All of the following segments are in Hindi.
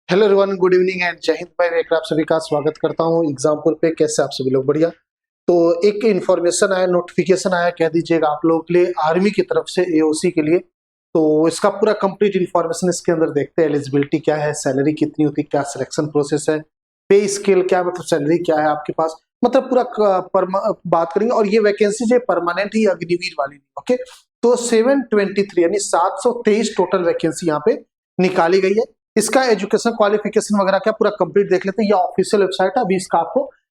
Hello everyone, good evening and जय हिंद। मैं एक आप सभी का स्वागत करता हूं एग्जाम्पल पे। कैसे आप सभी लोग? बढ़िया। तो एक इन्फॉर्मेशन आया, नोटिफिकेशन आया, कह दीजिएगा आप लोगों के लिए, आर्मी की तरफ से एओसी के लिए। तो इसका पूरा कंप्लीट इन्फॉर्मेशन इसके अंदर देखते हैं। एलिजिबिलिटी क्या है, सैलरी कितनी होती है, क्या सिलेक्शन प्रोसेस है, पे स्केल क्या है, मतलब सैलरी क्या है आपके पास, मतलब पूरा बात करेंगे। और ये वैकेंसी जो परमानेंट ही अग्निवीर वाली नहीं। ओके, तो 723 यानी 723 टोटल वैकेंसी यहाँ पे निकाली गई है। इसका एजुकेशन क्वालिफिकेशन वगैरह क्या पूरा कंप्लीट देख लेते हैं। यह ऑफिशियल वेबसाइट है। अभी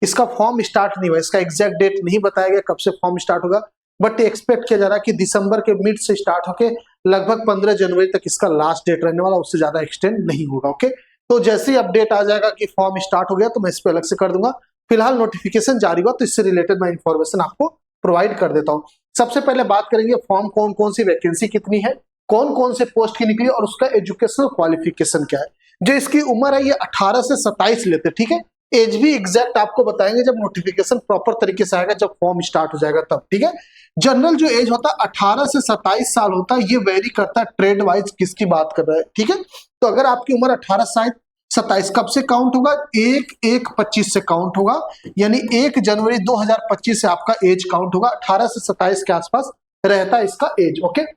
इसका फॉर्म स्टार्ट नहीं हुआ, इसका एग्जैक्ट डेट नहीं बताया गया कब से फॉर्म स्टार्ट होगा, बट एक्सपेक्ट किया जा रहा है कि दिसंबर के मिड से स्टार्ट होकर लगभग 15 जनवरी तक इसका लास्ट डेट रहने वाला, उससे ज्यादा एक्सटेंड नहीं होगा। ओके, तो जैसे ही अपडेट आ जाएगा कि फॉर्म स्टार्ट हो गया तो मैं इस पर अलग से कर दूंगा। फिलहाल नोटिफिकेशन जारी हुआ तो इससे रिलेटेड मैं इंफॉर्मेशन आपको प्रोवाइड कर देता हूँ। सबसे पहले बात करेंगे फॉर्म कौन कौन सी वैकेंसी कितनी है, कौन कौन से पोस्ट की निकली और उसका एजुकेशनल क्वालिफिकेशन क्या है। जो इसकी उम्र है ये 18 से 27 लेते, ठीक है। एज भी एग्जैक्ट आपको बताएंगे जब नोटिफिकेशन प्रॉपर तरीके से आएगा, जब फॉर्म स्टार्ट हो जाएगा तब, ठीक है। जनरल जो एज होता है 18 से 27 साल होता है। ये वेरी करता है ट्रेड वाइज किसकी बात कर रहा है, ठीक है। तो अगर आपकी उम्र 18 से 27 कब से काउंट होगा? 1/1/25 से काउंट होगा, यानी 1 जनवरी 2025 से आपका एज काउंट होगा। 18 से 27 के आसपास रहता है इसका एज। ओके,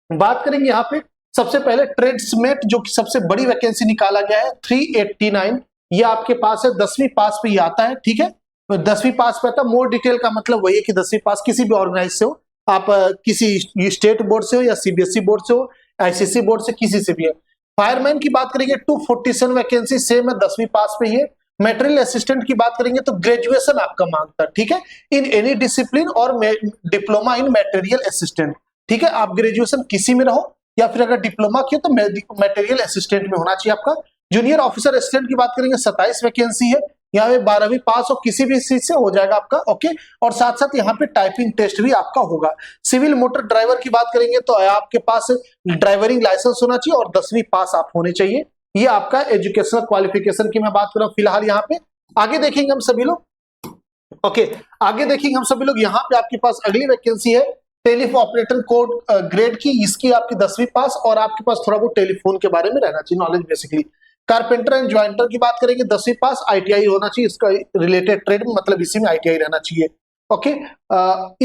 बात करेंगे यहाँ पे सबसे पहले ट्रेड्समेट, जो कि सबसे बड़ी वैकेंसी निकाला गया है 389। ये आपके पास है 10वीं पास पे ही आता है, ठीक है। 10वीं पास पे आता है। मोर डिटेल का मतलब वही है कि 10वीं पास किसी भी ऑर्गेनाइज से हो, आप किसी स्टेट बोर्ड से हो या सीबीएसई बोर्ड से हो, आईसीएसई बोर्ड से, किसी से भी है। फायरमैन की बात करेंगे 247 वैकेंसी सेम है, 10वीं पास पे ही है। मेटेरियल असिस्टेंट की बात करेंगे तो ग्रेजुएशन आपका मांगता है, ठीक है, इन एनी डिसिप्लिन और डिप्लोमा इन मेटेरियल असिस्टेंट, ठीक है। आप ग्रेजुएशन किसी में रहो या फिर अगर डिप्लोमा किया तो मटेरियल असिस्टेंट में होना चाहिए आपका। जूनियर ऑफिसर असिस्टेंट की बात करेंगे 27 वैकेंसी है। यहाँ पे 12वीं पास हो किसी भी चीज से हो जाएगा आपका। ओके, और साथ साथ यहाँ पे टाइपिंग टेस्ट भी आपका होगा। सिविल मोटर ड्राइवर की बात करेंगे तो आपके पास ड्राइवरिंग लाइसेंस होना चाहिए और 10वीं पास आप होने चाहिए। ये आपका एजुकेशनल क्वालिफिकेशन की मैं बात कर रहा हूँ फिलहाल यहाँ पे। आगे देखेंगे हम सभी लोग। ओके, आगे देखेंगे हम सभी लोग। यहाँ पे आपके पास अगली वैकेंसी है टेलीफोन ऑपरेटर कोड ग्रेड की। इसकी आपकी 10वीं पास और आपके पास थोड़ा बहुत टेलीफोन के बारे में रहना चाहिए नॉलेज बेसिकली। कारपेंटर एंड ज्वाइंटर की बात करेंगे 10वीं पास, आईटीआई होना चाहिए इसका रिलेटेड ट्रेड में, मतलब इसी में आईटीआई रहना चाहिए। ओके,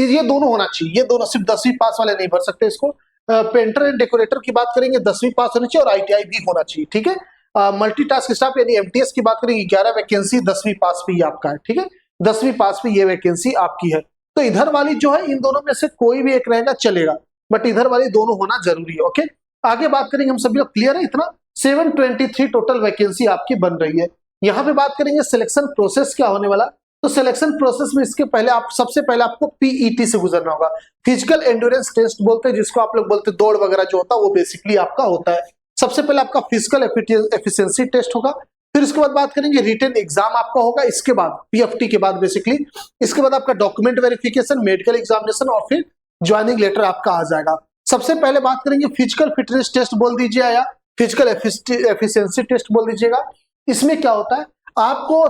ये दोनों होना चाहिए, ये दोनों, सिर्फ 10वीं पास वाले नहीं भर सकते इसको। पेंटर एंड डेकोरेटर की बात करेंगे 10वीं पास होनी चाहिए और आईटीआई भी होना चाहिए, ठीक है। मल्टीटास्क स्टाफ यानी एमटीएस की बात करेंगे 11 वैकेंसी 10वीं पास पे ही आपका है, ठीक है। 10वीं पास पे ये वैकेंसी आपकी है। तो इधर वाली जो है इन दोनों में से कोई भी एक रहेगा चलेगा, बट इधर वाली दोनों होना जरूरी है। ओके, आगे बात करेंगे हम सभी लोग। क्लियर है इतना? 723 टोटल वैकेंसी आपकी बन रही है। यहाँ पे बात करेंगे सिलेक्शन प्रोसेस क्या होने वाला। तो सिलेक्शन प्रोसेस में इसके पहले सबसे पहले आपको पीईटी से गुजरना होगा। फिजिकल एंड्योरेंस टेस्ट बोलते हैं जिसको आप लोग बोलते हैं दौड़ वगैरह जो होता है, वो बेसिकली आपका होता है। सबसे पहले आपका फिजिकल एफिशिएंसी टेस्ट होगा, फिर उसके बाद बात करेंगे रिटन एग्जाम आपका होगा, इसके बाद पीएफटी के बाद बेसिकली, इसके बाद आपका डॉक्यूमेंट वेरिफिकेशन, मेडिकल एग्जामिनेशन और फिर ज्वाइनिंग लेटर आपका आ जाएगा। सबसे पहले बात करेंगे फिजिकल फिटनेस टेस्ट बोल दीजिए या फिजिकल एफिशिएंसी टेस्ट बोल दीजिएगा। इसमें क्या होता है आपको,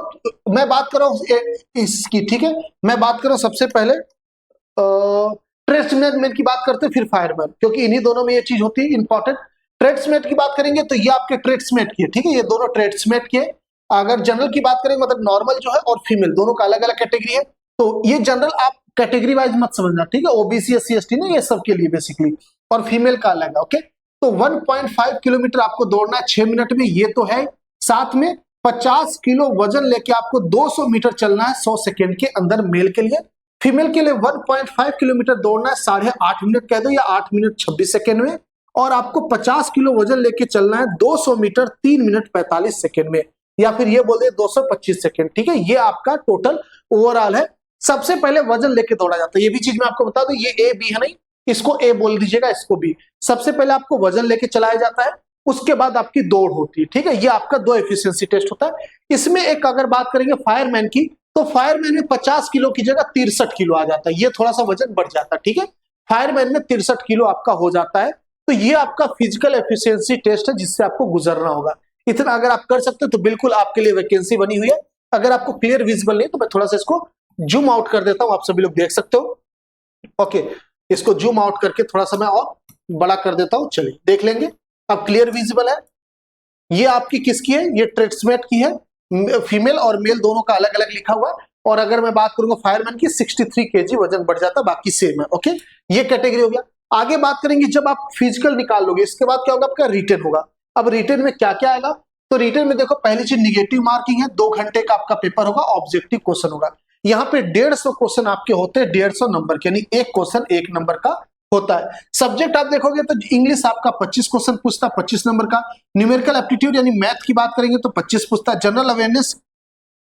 मैं बात कर रहा हूं इसकी, ठीक है। मैं बात कर रहा हूं सबसे पहले ट्रेड्समैन की बात करते हैं, फिर फायरमैन, क्योंकि इन्हीं दोनों में ये चीज होती है इंपॉर्टेंट। ट्रेड्समेट की बात करेंगे तो ये आपके ट्रेड्समेट की है, ठीक है, ये दोनों ट्रेड्समेट के। अगर जनरल की बात करेंगे मतलब नॉर्मल जो है और फीमेल दोनों का अलग अलग कैटेगरी है। तो ये जनरल आप कैटेगरी वाइज मत समझना, ठीक है। ओबीसी एससी एसटी नहीं, ये सब के लिए बेसिकली, और फीमेल का अलग है। ओके, तो 1.5 किलोमीटर आपको दौड़ना है 6 मिनट में, ये तो है। साथ में 50 किलो वजन लेके आपको 200 मीटर चलना है 100 सेकेंड के अंदर मेल के लिए। फीमेल के लिए 1.5 किलोमीटर दौड़ना है 8.5 मिनट कह दो या 8 मिनट 26 सेकेंड में, और आपको 50 किलो वजन लेके चलना है 200 मीटर 3 मिनट 45 सेकेंड में, या फिर ये बोल दे 225 सेकेंड, ठीक है। ये आपका टोटल ओवरऑल है। सबसे पहले वजन लेके दौड़ा जाता है, ये भी चीज मैं आपको बता दूं, ये ए बी है नहीं, इसको ए बोल दीजिएगा, इसको बी। सबसे पहले आपको वजन लेके चलाया जाता है, उसके बाद आपकी दौड़ होती है, ठीक है। ये आपका 2 एफिशिएंसी टेस्ट होता है। इसमें एक अगर बात करेंगे फायरमैन की, तो फायरमैन में 50 किलो की जगह 63 किलो आ जाता है, ये थोड़ा सा वजन बढ़ जाता है, ठीक है। फायरमैन में 63 किलो आपका हो जाता है। तो ये आपका फिजिकल एफिशिएंसी टेस्ट है जिससे आपको गुजरना होगा। इतना अगर आप कर सकते हो तो बिल्कुल आपके लिए वैकेंसी बनी हुई है। अगर आपको क्लियर विजिबल नहीं तो मैं थोड़ा सा इसको जूम आउट कर देता हूं, आप सभी लोग देख सकते हो। ओके, इसको जूम आउट करके थोड़ा सा मैं और बड़ा कर देता हूं, चलिए देख लेंगे। अब क्लियर विजिबल है। ये आपकी किसकी है, ये ट्रेड्समेट की है, फीमेल और मेल दोनों का अलग अलग लिखा हुआ है। और अगर मैं बात करूंगा फायरमैन की 63 kg वजन बढ़ जाता है, बाकी सेम है। ओके, ये कैटेगरी हो गया। आगे बात करेंगे जब आप फिजिकल निकाल लोगे, इसके बाद क्या होगा, आपका रिटन होगा। अब रिटन में क्या क्या आएगा, तो रिटन में देखो पहली चीज निगेटिव मार्किंग है, 2 घंटे का आपका पेपर होगा, ऑब्जेक्टिव क्वेश्चन होगा। यहाँ पे 150 क्वेश्चन आपके होते हैं 150 नंबर के, यानी एक क्वेश्चन 1 नंबर का होता है। सब्जेक्ट आप देखोगे तो इंग्लिश आपका 25 क्वेश्चन पूछता है 25 नंबर का। न्यूमेरिकल एप्टीट्यूड यानी मैथ की बात करेंगे तो 25 पूछता है। जनरल अवेयरनेस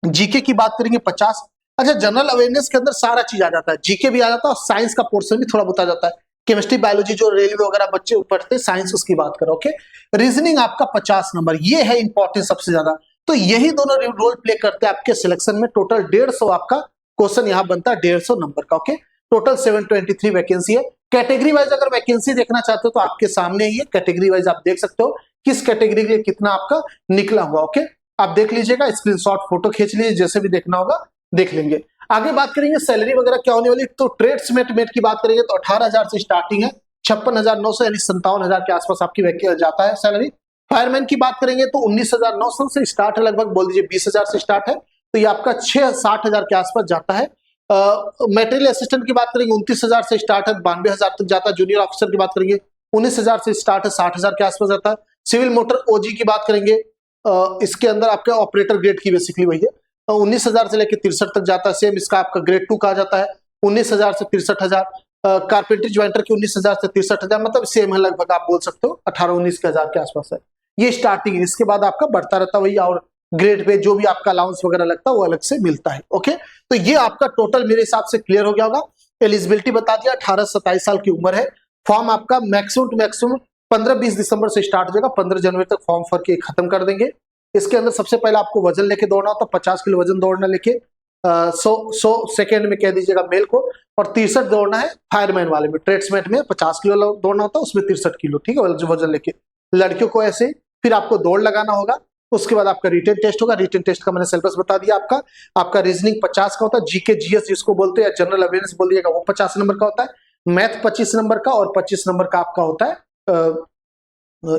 जीके की बात करेंगे 50। अच्छा, जनरल अवेयरनेस के अंदर सारा चीज आ जाता है, जीके भी आ जाता है और साइंस का पोर्शन भी थोड़ा बहुत आ जाता है। केमिस्ट्री बायोलॉजी जो रेलवे वगैरह बच्चे पढ़ते हैं साइंस, उसकी बात करो। ओके, रीजनिंग आपका 50 नंबर, ये है इंपॉर्टेंट सबसे ज्यादा। तो यही दोनों रोल प्ले करते हैं आपके सिलेक्शन में। टोटल 150 आपका क्वेश्चन यहाँ बनता है 150 नंबर का। ओके, टोटल 723 वैकेंसी है। कैटेगरी वाइज अगर वैकेंसी देखना चाहते हो तो आपके सामने ही है, कैटेगरी वाइज आप देख सकते हो किस कैटेगरी के लिए कितना आपका निकला हुआ। ओके, आप देख लीजिएगा, स्क्रीनशॉट फोटो खींच लीजिए, जैसे भी देखना होगा देख लेंगे। आगे बात करेंगे सैलरी वगैरह क्या होने वाली, तो ट्रेड्समेट की बात करेंगे तो 18,000 से स्टार्टिंग है, 56,900 यानी 57,000 के आसपास आपकी जाता है सैलरी। फायरमैन की बात करेंगे तो 19,900 से स्टार्ट है, लगभग बोल दीजिए 20,000 से स्टार्ट है, तो ये आपका 60,000 के आसपास जाता है। मटेरियल असिस्टेंट की बात करेंगे 29,000 से स्टार्ट है, 92,000 तक जाता है। जूनियर ऑफिसर की बात करेंगे 19,000 से स्टार्ट है, 60,000 के आसपास जाता है। सिविल मोटर ओजी की बात करेंगे, इसके अंदर आपका ऑपरेटर ग्रेड की बेसिकली वही है, 19,000 से लेकर 63 तक जाता है। सेम इसका आपका ग्रेड 2 कहा जाता है, 19,000 से 63,000। कारपेंटरी ज्वाइंटर की 19,000 से 63,000, मतलब सेम है लगभग, आप बोल सकते हो 18-19,000 के आसपास है। ये स्टार्टिंग है, इसके बाद आपका बढ़ता रहता है वही, और ग्रेड पे जो भी आपका अलाउंस वगैरह लगता है वो अलग से मिलता है। ओके, तो ये आपका टोटल मेरे हिसाब से क्लियर हो गया होगा। एलिजिबिलिटी बता दिया, 18 से 27 साल की उम्र है। फॉर्म आपका मैक्सिमम टू मैक्सिमम 15-20 दिसंबर से स्टार्ट हो जाएगा, 15 जनवरी तक फॉर्म भर के खत्म कर देंगे। इसके अंदर सबसे पहले आपको वजन लेके दौड़ना होता है, 50 किलो वजन दौड़ना लेके, 100 सेकेंड में कह दीजिएगा मेल को, और 63 दौड़ना है फायरमैन वाले में। ट्रेड्समेट में 50 किलो दौड़ना होता है, उसमें 63 किलो, ठीक है, जो वजन लेके। लड़कियों को ऐसे फिर आपको दौड़ लगाना होगा। उसके बाद आपका रिटन टेस्ट होगा, रिटन टेस्ट का मैंने सिलेबस बता दिया आपका रीजनिंग 50 का होता है, जीके जीएस जिसको बोलते हैं, जनरल अवेयरनेस बोल दिएगा, वो 50 नंबर का होता है। मैथ 25 नंबर का, और 25 नंबर का आपका होता है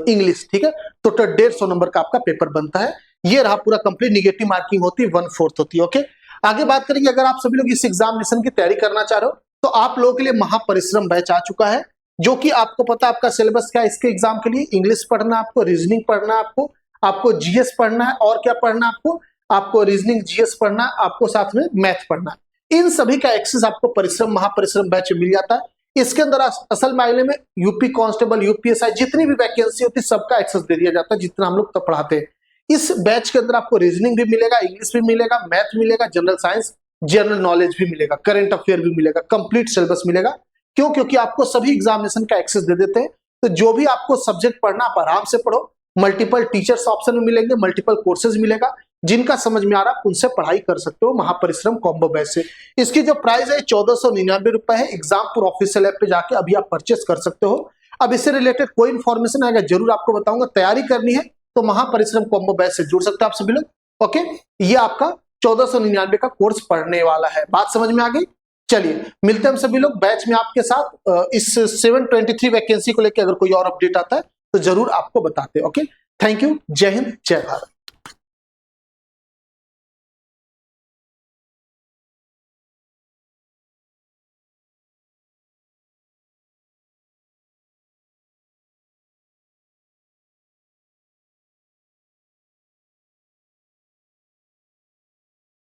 इंग्लिश, ठीक है। तो 150 नंबर का आपका पेपर बनता है। ये रहा पूरा कंप्लीट। निगेटिव मार्किंग होती है 1/4 होती है। ओके, आगे बात करेंगे, अगर आप सभी लोग इस एग्जामिनेशन की तैयारी करना चाह रहे हो तो आप लोगों के लिए महापरिश्रम बैच आ चुका है, जो कि आपको पता है आपका सिलेबस क्या है इसके एग्जाम के लिए। इंग्लिश पढ़ना है आपको, रीजनिंग पढ़ना है आपको जीएस पढ़ना है, और क्या पढ़ना है आपको रीजनिंग जीएस पढ़ना है, आपको साथ में मैथ पढ़ना है। इन सभी का एक्सेस आपको परिश्रम महापरिश्रम बैच में मिल जाता है। इसके अंदर असल मायने में यूपी कांस्टेबल, यूपीएसआई, जितनी भी वैकेंसी होती है सबका एक्सेस दे दिया जाता है, जितना हम लोग तब पढ़ाते हैं। इस बैच के अंदर आपको रीजनिंग भी मिलेगा, इंग्लिश भी मिलेगा, मैथ मिलेगा, जनरल साइंस, जनरल नॉलेज भी मिलेगा, करंट अफेयर भी मिलेगा, कंप्लीट सिलेबस मिलेगा। क्यों? क्योंकि आपको सभी एग्जामिनेशन का एक्सेस दे देते हैं। तो जो भी आपको सब्जेक्ट पढ़ना आप आराम से पढ़ो। मल्टीपल टीचर्स ऑप्शन में मिलेंगे, मल्टीपल कोर्सेज मिलेगा, जिनका समझ में आ रहा है उनसे पढ़ाई कर सकते हो महापरिश्रम कॉम्बो बैच से। इसकी जो प्राइस है 1499 रुपए है। एग्जामपुर ऑफिशियल ऐप पे जाके अभी आप परचेस कर सकते हो। अब इससे रिलेटेड कोई इन्फॉर्मेशन आएगा जरूर आपको बताऊंगा। तैयारी करनी है तो महापरिश्रम कॉम्बो बैच से जुड़ सकते हो आप सभी लोग। ओके, ये आपका 1499 का कोर्स पढ़ने वाला है। बात समझ में आ गई? चलिए मिलते हैं हम सभी लोग बैच में आपके साथ। इस 723 वैकेंसी को लेकर अगर कोई और अपडेट आता है तो जरूर आपको बताते हैं। ओके, थैंक यू, जय हिंद, जय भारत।